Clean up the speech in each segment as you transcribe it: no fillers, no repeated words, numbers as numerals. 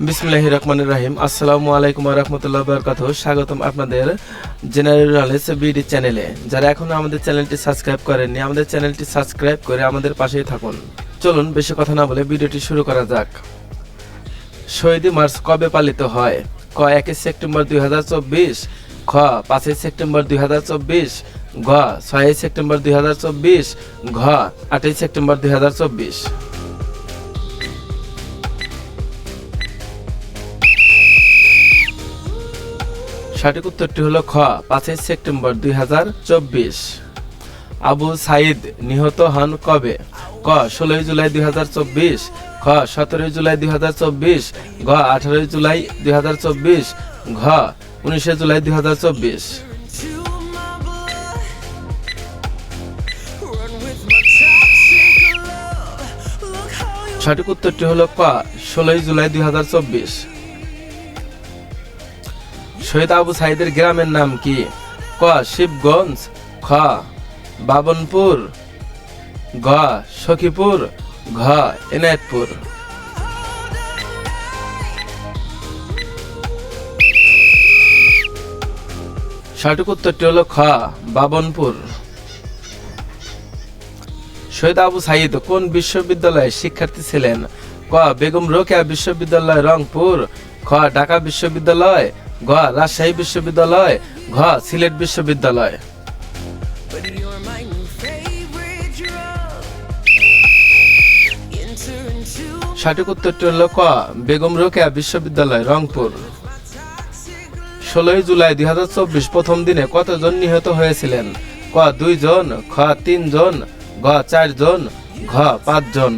বিসমিল্লাহির রহমানির রহিম। আসসালামু আলাইকুম ওয়া রাহমাতুল্লাহি ওয়া বারাকাতুহু। স্বাগতম আপনাদের জেনারেল নলেজ বিডি চ্যানেলে। যারা এখনো আমাদের চ্যানেলটি সাবস্ক্রাইব করেননি, আমাদের চ্যানেলটি সাবস্ক্রাইব করে আমাদের পাশেই থাকুন। চলুন বেশি কথা না বলে ভিডিওটি শুরু করা যাক। শহীদ মার্চ কবে পালিত হয়? ক 1 সেপ্টেম্বর 2024, খ 5 সেপ্টেম্বর 2024, ঘ 6 সেপ্টেম্বর 2024, ঘ 8 সেপ্টেম্বর 2024। সঠিক উত্তরটি হলো খ 5 সেপ্টেম্বর 2024। আবু সাইদ নিহত হন কবে? ক 16 জুলাই 2024, খ 17 জুলাই 2024, ঘ 18 জুলাই 2024, ঘ 19 জুলাই 2024। সঠিক উত্তরটি হলো ক 16 জুলাই 2024। শহীদ আবু সাইদের গ্রামের নাম কি? ক শিবগঞ্জ, খ বাবনপুর, ঘ সখীপুর, ঘ এনায়েতপুর। সঠিক উত্তরটি হলো খ বাবনপুর। শহীদ আবু সাইদ কোন বিশ্ববিদ্যালয়ের শিক্ষার্থী ছিলেন? ক বেগম রোকেয়া বিশ্ববিদ্যালয় রংপুর, খ ঢাকা বিশ্ববিদ্যালয়, ঘ রাজশাহী বিশ্ববিদ্যালয়, ঘ সিলেট বিশ্ববিদ্যালয়। সঠিক উত্তরটি হল ক বেগম রোকেয়া বিশ্ববিদ্যালয় রংপুর। 16 জুলাই 2024 প্রথম দিনে কতজন নিহত হয়েছিলেন? ক 2 জন, খ 3 জন, ঘ 4 জন, ঘ 5 জন।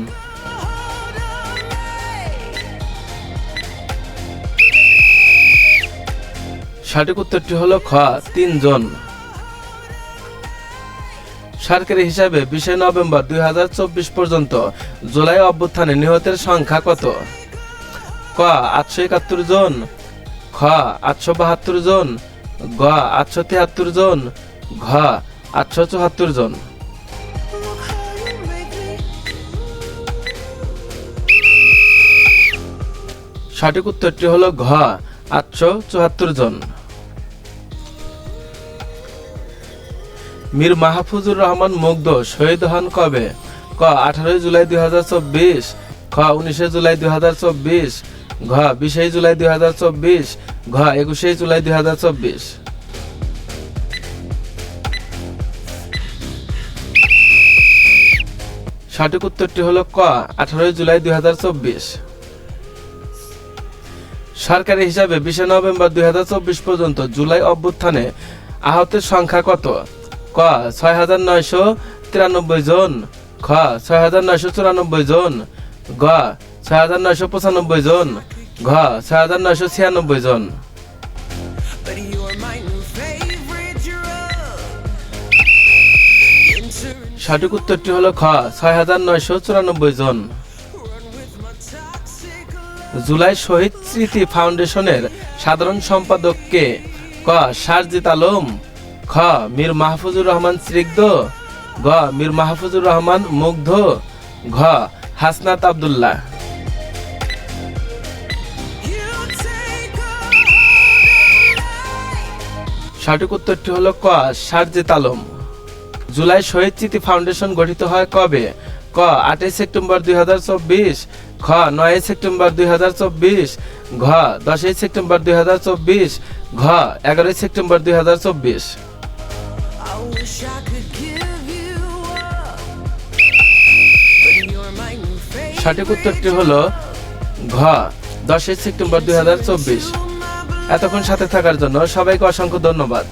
সঠিক উত্তরটি হলো খ 3 জন। সরকারি হিসাবে 20 নভেম্বর 2024 পর্যন্ত জুলাই অভ্যুত্থানে নিহতের সংখ্যা কত? ক 871 জন, খ 872 জন, ঘ 873 জন, ঘ 874 জন। সঠিক উত্তরটি হলো ঘ 874 জন। মীর মাহফুজুর রহমান মুগ্ধ শহীদ হন কবে? ক 18 জুলাই 2024, খ 19 জুলাই 2024, ঘ 20 জুলাই 2024, ঘ 21 জুলাই 2024। সঠিক উত্তরটি হলো ক 18 জুলাই 2024। সরকারি হিসাবে 20 নভেম্বর 2024 পর্যন্ত জুলাই অভ্যুত্থানে আহতের সংখ্যা কত? ক 6993 জন, খ 6994 জন, ঘ 6995 জন, ঘ 6996 জন। সঠিক উত্তরটি হলো খ 6994 জন। জুলাই শহীদ স্মৃতি ফাউন্ডেশনের সাধারণ সম্পাদক কে? ক সারজিত আলম, খ মীর মাহফুজুর রহমান স্নিগ্ধ, ঘ মীর মাহফুজুর রহমান মুগ্ধ, ঘ হাসনাত আব্দুল্লাহ। সঠিক উত্তরটি হলো ক সারজিত আলম। জুলাই শহীদ স্মৃতি ফাউন্ডেশন গঠিত হয় কবে? ক 8 সেপ্টেম্বর 2024, খ 9 সেপ্টেম্বর 2024, ঘ 10 সেপ্টেম্বর 2024, ঘ 11 সেপ্টেম্বর 2024। সঠিক উত্তরটি হলো ঘ 10 সেপ্টেম্বর 2024। এতক্ষণ সাথে থাকার জন্য সবাইকে অসংখ্য ধন্যবাদ।